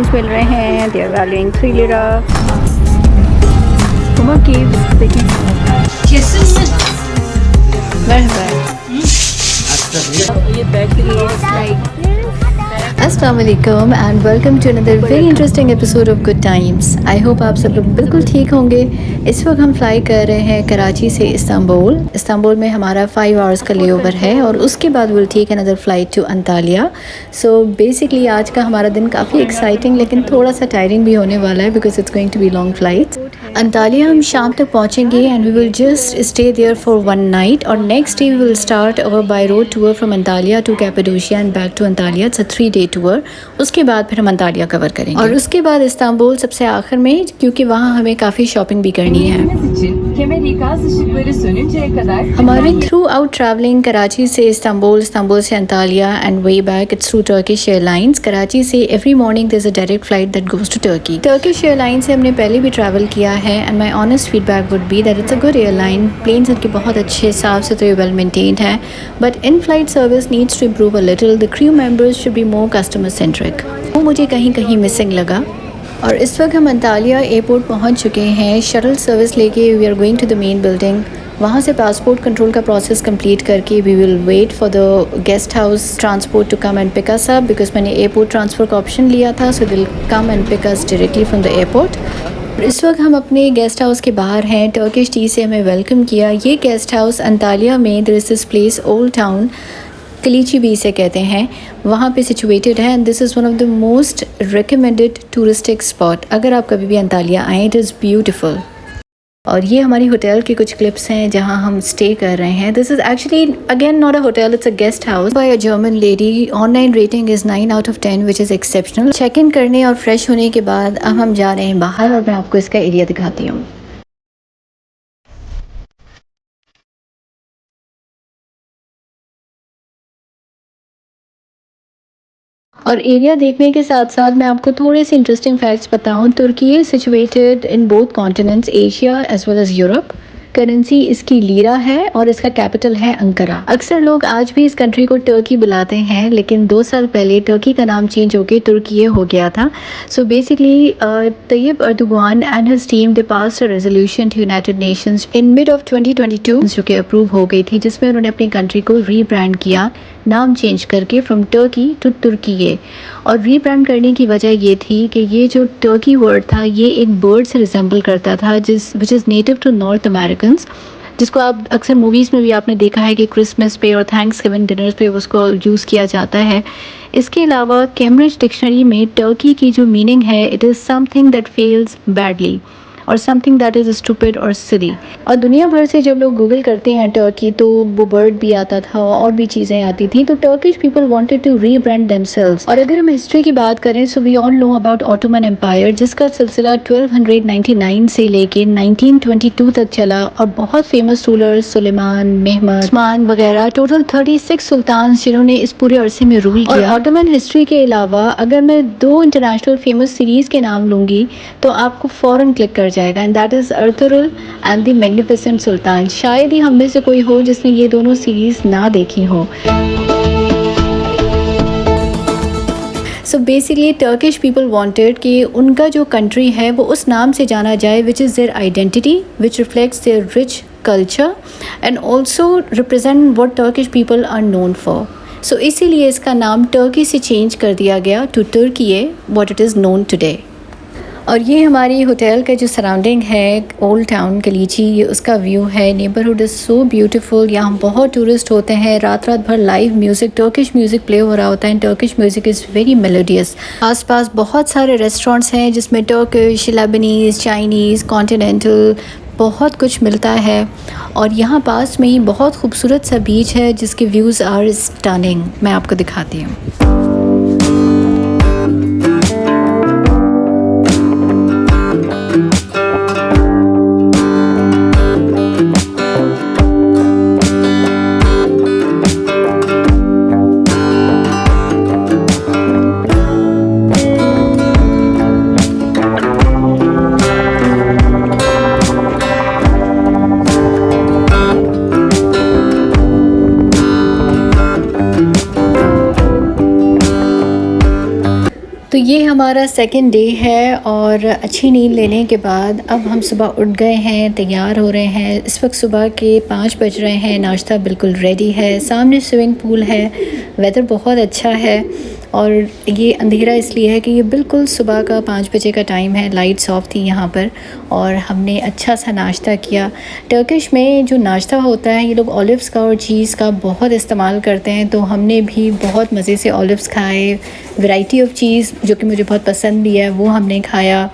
Coins मिल रहे हैं। They are valuing 3 lira. हुमा केव्स देखिए। मरहबा। ये बेकरी लाइक अस्सलामुअलैकुम and welcome to another very interesting episode of good times. I hope आप सब लोग बिल्कुल ठीक होंगे। इस वक्त हम फ्लाई कर रहे हैं कराची से इस्तांबुल में हमारा 5 आवर्स का लेओवर है और उसके बाद will take another flight to Antalya. So basically आज का हमारा दिन काफ़ी एक्साइटिंग लेकिन थोड़ा सा टायरिंग भी होने वाला है because it's going to be long flight. Antalya हम शाम तक पहुँचेंगे and we will just stay there for 1 night और next day we will start our by road tour from Antalya to Cappadocia and back to Antalya. It's a 3 day tour. उसके बाद फिर हम Antalya cover करेंगे और उसके बाद Istanbul सबसे आखिर में, क्योंकि वहाँ हमें काफ़ी शॉपिंग भी करनी है। हमारे थ्रू आउट ट्रैवलिंग कराची से इस्तांबुल से Antalya and way back it's through Turkish airlines. Karachi से every morning there is a direct flight that goes to Turkey. Turkish airline से हमने पहले भी ट्रैवल किया है and my honest feedback would be that it's a good airline. Planes इनके बहुत अच्छे, साफ सुथरे, वेल मेंटेन्ड हैं, but in flight service needs to improve a little. The crew members should be more customer centric. वो मुझे कहीं कहीं मिसिंग लगा। और इस वक्त हम अंतालिया एयरपोर्ट पहुंच चुके हैं। शटल सर्विस लेके we are going to the main building. वहाँ से पासपोर्ट कंट्रोल का प्रोसेस कंप्लीट करके we will wait for the guest house transport to come and pick us up because मैंने एयरपोर्ट ट्रांसफ़र का ऑप्शन लिया था। So they'll come and pick us directly from the airport. इस वक्त हम अपने गेस्ट हाउस के बाहर हैं। टर्किश टी से हमें वेलकम किया। ये गेस्ट हाउस अंतालिया में there is this place old town, Kaleici भी इसे कहते हैं, वहाँ पे सिचुएटेड है and this is one of the most recommended touristic spot. अगर आप कभी भी अंतालिया आएँ, इट इज़ ब्यूटीफुल। और ये हमारी होटल के कुछ क्लिप्स हैं जहाँ हम स्टे कर रहे हैं। This is actually again not a hotel, it's a guest house by a German lady. Online rating is 9 out of 10 which is exceptional. Check in करने और फ्रेश होने के बाद अब हम जा रहे हैं बाहर और मैं आपको इसका एरिया दिखाती हूँ। और एरिया देखने के साथ साथ मैं आपको थोड़े से इंटरेस्टिंग फैक्ट्स बताऊं। Turkiye is situated in both continents, Asia as well as Europe. Currency इसकी लीरा है और इसका कैपिटल है अंकारा। अक्सर लोग आज भी इस कंट्री को टर्की बुलाते हैं लेकिन 2 साल पहले टर्की का नाम चेंज होकर तुर्की हो गया था। So basically Tayyip Erdogan and his team they passed a resolution to United Nations in mid of 2022 जो कि अप्रूव हो गई थी, जिसमें उन्होंने अपनी कंट्री को रीब्रांड किया, नाम चेंज करके फ्रॉम टर्की टू तुर्की। और रीब्रांड करने की वजह ये थी कि ये जो टर्की वर्ड था ये एक बर्ड से रिजेंबल करता था which is native to North American, जिसको आप अक्सर मूवीज़ में भी आपने देखा है कि क्रिसमस पे और थैंक्स गिविंग डिनर्स पे उसको यूज़ किया जाता है। इसके अलावा कैम्ब्रिज डिक्शनरी में टर्की की जो मीनिंग है, it is something that fails badly और समथिंग दैट इज़ स्टूपिड और सिली। और दुनिया भर से जब लोग गूगल करते हैं टर्की तो वो बर्ड भी आता था और भी चीज़ें आती थी। तो Turkish people wanted to rebrand themselves. और अगर हम हिस्ट्री की बात करें so we all know about Ottoman Empire, जिसका सिलसिला 1299 से लेके 1922 तक चला और बहुत famous rulers Suleiman, Mehmed, Osman वगैरह, टोटल 36 सुल्तान जिन्होंने इस पूरे अरसे में रूल किया। और ऑटोमन हिस्ट्री के अलावा अगर मैं 2 इंटरनेशनल फेमस सीरीज़ के नाम लूँगी तो आपको फ़ौरन क्लिक कर जाएगा and that is Ertugrul and the magnificent sultan. शायद ही हम में से कोई हो जिसने ये दोनों सीरीज़ ना देखी हो। So basically Turkish people wanted कि उनका जो कंट्री है वो उस नाम से जाना जाए which is their identity which reflects their rich culture and also represent what Turkish people are known for. So इसीलिए इसका नाम टर्की से चेंज कर दिया गया to Turkiye, what it is known today. और ये हमारी होटल का जो सराउंडिंग है ओल्ड टाउन कलीची, ये उसका व्यू है। Neighbourhood is so beautiful. यहाँ बहुत टूरिस्ट होते हैं। रात रात भर live music, Turkish music play हो रहा होता है। Turkish music is very melodious. आसपास बहुत सारे रेस्टोरेंट्स हैं जिसमें टर्किश, लेबनीज़, चाइनीज़, कॉन्टिनेंटल बहुत कुछ मिलता है। और यहाँ पास में ही बहुत खूबसूरत सा बीच है जिसके व्यूज़ आर स्टनिंग। मैं आपको दिखाती हूँ। ये हमारा सेकंड डे है और अच्छी नींद लेने के बाद अब हम सुबह उठ गए हैं, तैयार हो रहे हैं। इस वक्त सुबह के 5 बज रहे हैं, नाश्ता बिल्कुल रेडी है, सामने स्विमिंग पूल है, वेदर बहुत अच्छा है और ये अंधेरा इसलिए है कि ये बिल्कुल सुबह का 5 बजे का टाइम है। लाइट्स ऑफ थी यहाँ पर और हमने अच्छा सा नाश्ता किया। टर्किश में जो नाश्ता होता है ये लोग ऑलिव्स का और चीज़ का बहुत इस्तेमाल करते हैं, तो हमने भी बहुत मज़े से ऑलिव्स खाए। वैरायटी ऑफ चीज़ जो कि मुझे बहुत पसंद भी है वो हमने खाया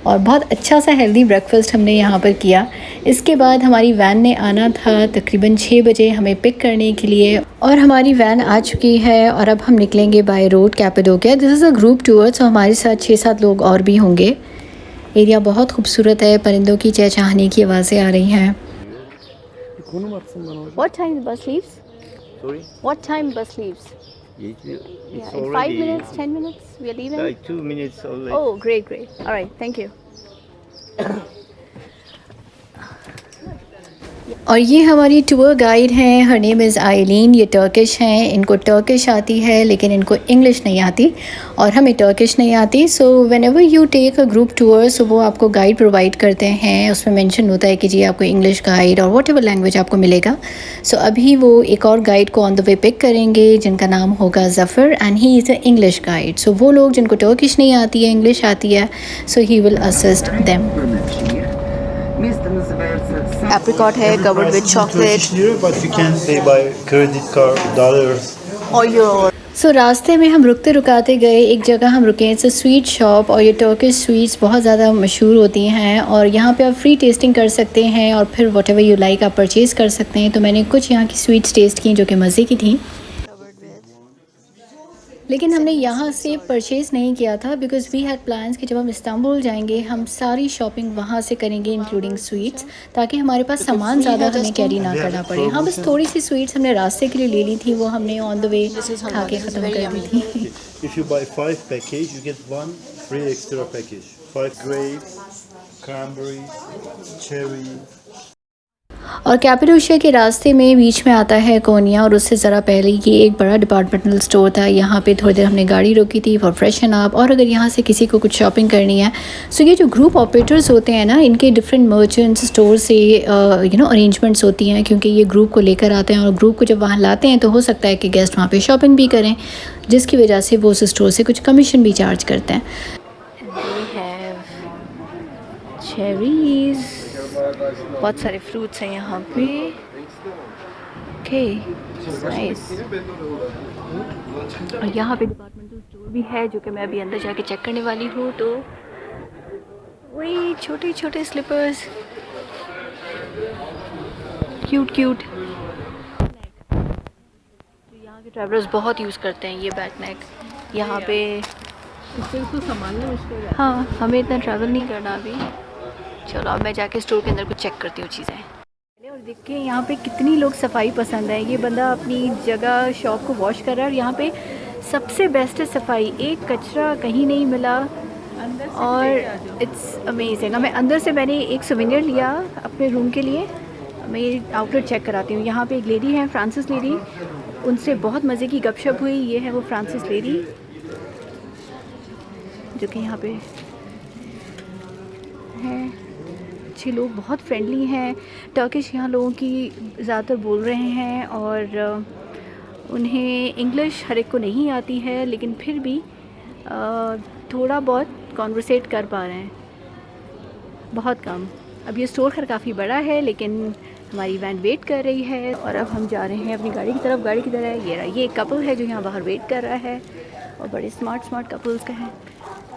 और बहुत अच्छा सा हेल्दी ब्रेकफास्ट हमने यहाँ पर किया। इसके बाद हमारी वैन ने आना था तकरीबन 6 बजे हमें पिक करने के लिए और हमारी वैन आ चुकी है और अब हम निकलेंगे by road Cappadocia. This is a group tour, तो हमारे साथ 6-7 लोग और भी होंगे। एरिया बहुत खूबसूरत है, परिंदों की चहचहाने की आवाज़ें आ रही हैं। What time the bus leaves? Sorry? What time bus leaves? It's Yeah, in already 5 minutes, 10 minutes, we are leaving. like 2 minutes already. Oh, great, great. All right, thank you. और ये हमारी टूर गाइड हैं, her name is आइलीन। ये Turkish हैं, इनको Turkish आती है लेकिन इनको इंग्लिश नहीं आती और हमें टर्किश नहीं आती। So whenever you take a group tour, so वो आपको गाइड प्रोवाइड करते हैं। उसमें मेंशन होता है कि जी आपको इंग्लिश गाइड और वॉट एवर लैंग्वेज आपको मिलेगा। सो अभी वो एक और गाइड को ऑन द वे पिक करेंगे जिनका नाम होगा Zafer and he is a English guide. So वो लोग जिनको टर्किश नहीं आती है, इंग्लिश आती है, so he will assist them. Apricot है covered with chocolate but you can pay by credit card, dollars. or euro. सो रास्ते में हम रुकते रुकाते गए, एक जगह हम रुके, इट्स अ स्वीट शॉप और ये टर्किश स्वीट्स बहुत ज़्यादा मशहूर होती हैं और यहाँ पे आप फ्री टेस्टिंग कर सकते हैं और फिर वट एवर यू लाइक आप परचेज़ कर सकते हैं। तो मैंने कुछ यहाँ की स्वीट्स टेस्ट की जो कि मज़े की थी, लेकिन हमने यहाँ से परचेज़ नहीं किया था बिकॉज़ वी हैड प्लान्स कि जब हम इस्तांबुल जाएंगे हम सारी शॉपिंग वहाँ से करेंगे इंक्लूडिंग स्वीट्स, ताकि हमारे पास सामान ज़्यादा हमें कैरी ना करना पड़े। हाँ, बस थोड़ी सी स्वीट्स हमने रास्ते के लिए ले ली थी, वो हमने ऑन द वे खा के ख़त्म कर दी थी। If you buy 5 package, you get 1 free extra package. 5 grapes, cranberries, cherry. और कैपेडोशिया के रास्ते में बीच में आता है कोनिया और उससे ज़रा पहले ये एक बड़ा डिपार्टमेंटल स्टोर था। यहाँ पे थोड़ी देर हमने गाड़ी रोकी थी फॉर फ्रेशन अप और अगर यहाँ से किसी को कुछ शॉपिंग करनी है। सो ये जो ग्रुप ऑपरेटर्स होते हैं ना, इनके डिफरेंट मर्चेंट्स स्टोर से अरेंजमेंट्स होती हैं क्योंकि ये ग्रुप को लेकर आते हैं और ग्रुप को जब वहाँ लाते हैं तो हो सकता है कि गेस्ट वहाँ पर शॉपिंग भी करें, जिसकी वजह से वो उस स्टोर से कुछ कमीशन भी चार्ज करते हैं। चेरीज़, बहुत सारे फ्रूट्स हैं यहाँ पे। Okay, nice. और यहाँ पे डिपार्टमेंटल स्टोर भी है जो कि मैं अभी अंदर जाके चेक करने वाली हूँ। तो वही छोटे छोटे स्लीपर्स, क्यूट क्यूट। तो यहाँ के ट्रैवलर्स बहुत यूज़ करते हैं ये बैक नेक। यहाँ पे इसको संभालना मुश्किल है। हाँ, हमें इतना ट्रैवल नहीं करना अभी। चलो अब मैं जाके स्टोर के अंदर कुछ चेक करती हूँ चीज़ें। और देखिए यहाँ पे कितनी लोग सफाई पसंद है। ये बंदा अपनी जगह शॉप को वॉश कर रहा है और यहाँ पे सबसे बेस्ट है सफाई, एक कचरा कहीं नहीं मिला और इट्स अमेजिंग। मैं अंदर से मैंने एक सोवेनियर लिया अपने रूम के लिए। मैं आउटलेट चेक कराती हूँ। यहाँ पे एक लेडी है, फ्रांसिस लेडी, उनसे बहुत मज़े की गपशप हुई। ये है वो फ्रांसिस लेडी जो कि यहाँ पे है। अच्छे लोग, बहुत फ्रेंडली हैं। टर्किश यहाँ लोगों की ज़्यादातर बोल रहे हैं और उन्हें इंग्लिश हर एक को नहीं आती है, लेकिन फिर भी थोड़ा बहुत कॉन्वर्सेट कर पा रहे हैं, बहुत कम। अब ये स्टोर खैर काफ़ी बड़ा है लेकिन हमारी वैन वेट कर रही है और अब हम जा रहे हैं अपनी गाड़ी की तरफ। गाड़ी की तरह ये रहा, ये एक कपल है जो यहाँ बाहर वेट कर रहा है और बड़े स्मार्ट कपल्स का है।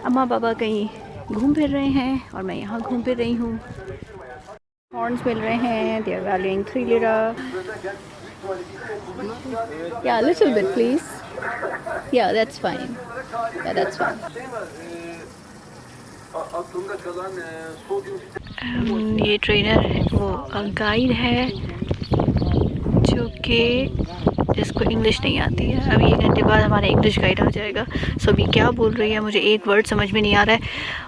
अम्मा पापा कहीं घूम फिर रहे हैं और मैं यहाँ घूम फिर रही हूँ। हॉर्न्स मिल रहे हैं, दे आर वैल्यूइंग 3 लिरा। या लिटिल बिट प्लीज, या दैट्स फाइन, या दैट्स फाइन। ये ट्रेनर है, वो गाइड है जो कि जिसको इंग्लिश नहीं आती है। अभी 1 घंटे बाद हमारा इंग्लिश गाइड आ जाएगा। सो अभी क्या बोल रही है मुझे एक वर्ड समझ में नहीं आ रहा है,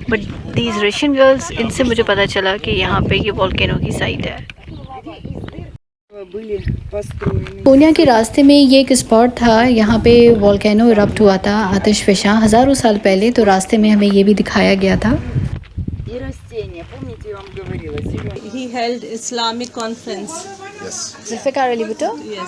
बट दीज रशियन गर्ल्स, इनसे मुझे पता चला कि यहाँ पे ये वोल्केनो की साइट है। были построены. कोन्या के रास्ते में ये एक स्पॉट था, यहाँ पे वोल्केनो इरप्ट हुआ था, आतिशफ़शां हज़ारों साल पहले, तो रास्ते में हमें ये भी दिखाया गया था। И растения, помните, я вам говорила, зеленые. He held Islamic conference. Zulfikar Ali Bhutto. Yes.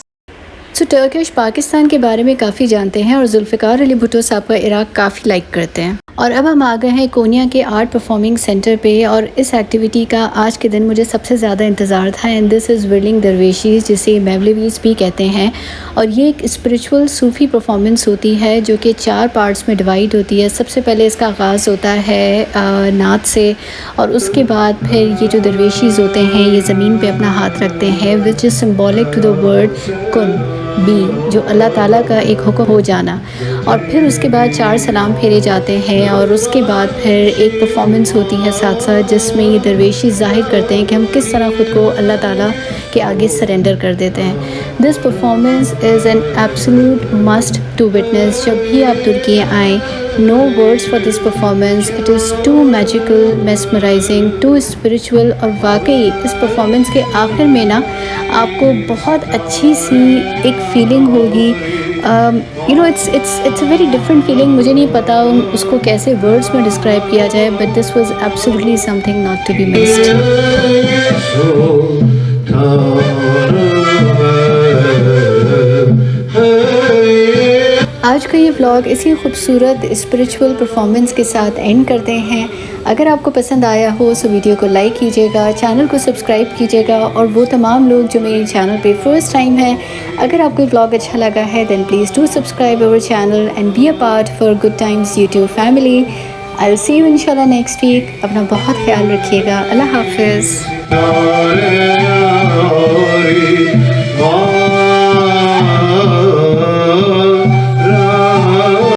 So Turkish Pakistan के बारे में काफ़ी जानते हैं और जुल्फ़िकार अली भुट्टो साहब का इराक़ काफ़ी लाइक करते हैं। और अब हम आ गए हैं कोन्या के आर्ट परफॉर्मिंग सेंटर पे, और इस एक्टिविटी का आज के दिन मुझे सबसे ज़्यादा इंतज़ार था। एंड दिस इज़ व्हिर्लिंग दरवेशीज़, जिसे मेवलेवीज़ भी कहते हैं। और ये एक स्पिरिचुअल सूफ़ी परफॉर्मेंस होती है जो कि 4 पार्ट्स में डिवाइड होती है। सबसे पहले इसका आगाज़ होता है नात से, और उसके बाद फिर ये जो दरवेशीज़ होते हैं ये ज़मीन पे अपना हाथ रखते हैं, which is symbolic to the word कुन, बी, जो अल्लाह ताला का एक हुक्म हो जाना। और फिर उसके बाद 4 सलाम फेरे जाते हैं, और उसके बाद फिर एक परफॉर्मेंस होती है साथ साथ, जिसमें ये दरवेशी ज़ाहिर करते हैं कि हम किस तरह ख़ुद को अल्लाह ताला के आगे सरेंडर कर देते हैं। This performance is an absolute must to witness. जब भी आप तुर्की आएँ, no words for this performance, it is too magical, mesmerising, too spiritual. और वाकई इस परफॉर्मेंस के आखिर में ना आपको बहुत अच्छी सी एक फीलिंग होगी। You know it's a very different feeling. मुझे नहीं पता उसको कैसे वर्ड्स में डिस्क्राइब किया जाए, but this was absolutely something not to be missed. आज का ये व्लॉग इसी खूबसूरत स्पिरिचुअल परफॉर्मेंस के साथ एंड करते हैं। अगर आपको पसंद आया हो तो वीडियो को लाइक कीजिएगा, चैनल को सब्सक्राइब कीजिएगा, और वो तमाम लोग जो मेरे चैनल पे फर्स्ट टाइम हैं, अगर आपको व्लॉग अच्छा लगा है then please do subscribe our channel and be a part for good times YouTube family. I will see you इंशाल्लाह नेक्स्ट वीक। अपना बहुत ख्याल रखिएगा। अल्लाह हाफिज़।